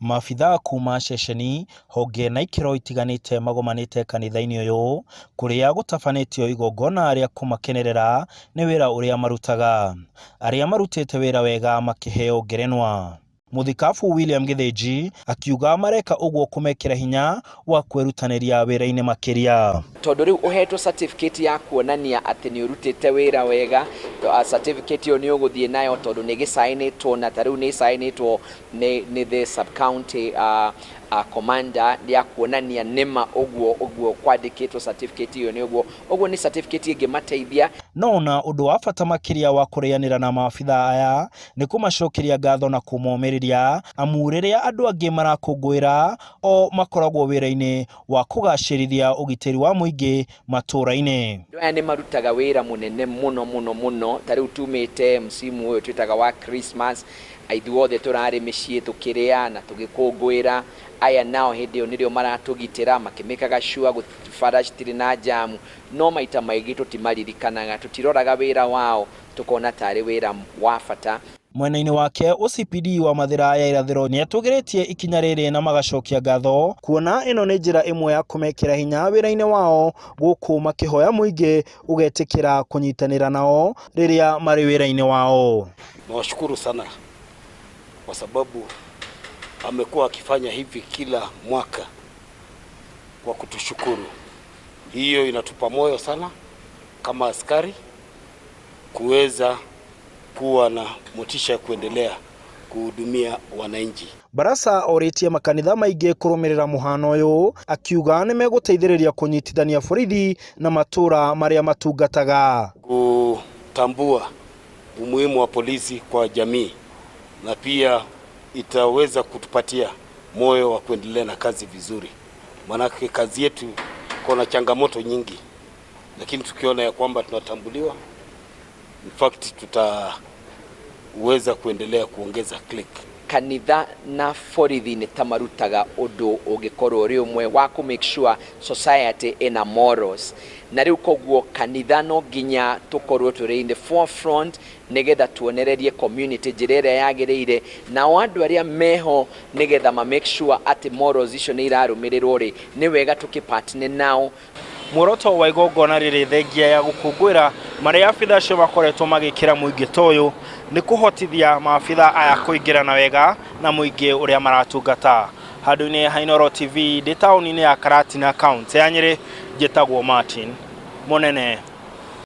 Maabithaa kuma ceceni honge na ikiro itiganite magomanite kanitha-ini uyu kuria gutabanitio igongona ria kumakenerera ni wira uria marutaga. Aria marutite wira wega makaheo ngerenwa. Muthikabu William Githinji akiuga mareka uguo kumekera hinya wa kwirutaniria wira-ini makiria. Tondu riu uhetwo certificate ya kuonania ati ni urutite wira wega, certificate yo ni uguthie nayo tondu ni gisainitwo na tariu ni sainitwo ni the sub county commander ya kuonania nima uguo kwandikitwo certificate yo ni uguo ni certificate ingimateithia. Nona undu wa bata makiria wa kurianira na maabithaa aya ni kumacokeria ngatho na kumomiriria amu riria andu angi marakungwira o makoragwo wira-ini wa kugacirithia ugitiri wa muingi matura-ini. Aya ni marutaga wira munene muno tariu tumite msimu uyu twitaga wa Christmas, aithuothe turari micii tukiria na tugikungwira. Aya nao hindi yo nirio maratugitira makimikaga sure gutibara citiri na jamu, no maita maigi tutimaririkanaga, tutiroraga wira wao tukona tari wira wa bata. Mwena-ini wake OCPD wa Mathĩra ya irathiro ni atugiritie ikinya riri na magacokia ngatho kuona ino ni njira imwe ya kumekera hinya wira-ini wao guku makihoya muingi ugetikira kunyitanira nao riria mari wira-ini wao. Nawashukuru sana kwa sababu amekuwa akifanya hivi kila mwaka kwa kutushukuru. Hiyo inatupa moyo sana kama askari kuweza kuwa na motisha kuendelea kuhudumia wananchi. Barasa oritie makanitha maingi kurumirira muhano uyu akiuga ni meguteithiriria kunyitithania borithi na matura maria matungataga. Kutambua umuhimu wa polisi kwa jamii na pia itaweza kutupatia moyo wa kuendelea na kazi vizuri. Maanake kazi yetu kuna changamoto nyingi, lakini tukiona ya kwamba tunatambuliwa, in fact tutaweza kuendelea kuongeza click. Kanitha na borithi ni tamarutaga undu ungikorwo ri umwe wa ku make sure society ina morals, na riu koguo kanitha no nginya tukorwo turi in the forefront nigetha tuonererie community njira yagiriire na andu aria meho nigetha ma make sure ati morals icio ni irarumirirwo ri ni wega tukipartner nao. Muoroto wa igongona riri thengia ya gukungwira maria abithaa acio bakoretwo magikira muingi toyo ni kuhotithia maabithaa aya kuingirana wega na muingi uria maratungata. Handu-ini ha Inooro TV ndi tauni-ini ya Karatina, kaunti ya Nyeri, njitagwo Martin Munene.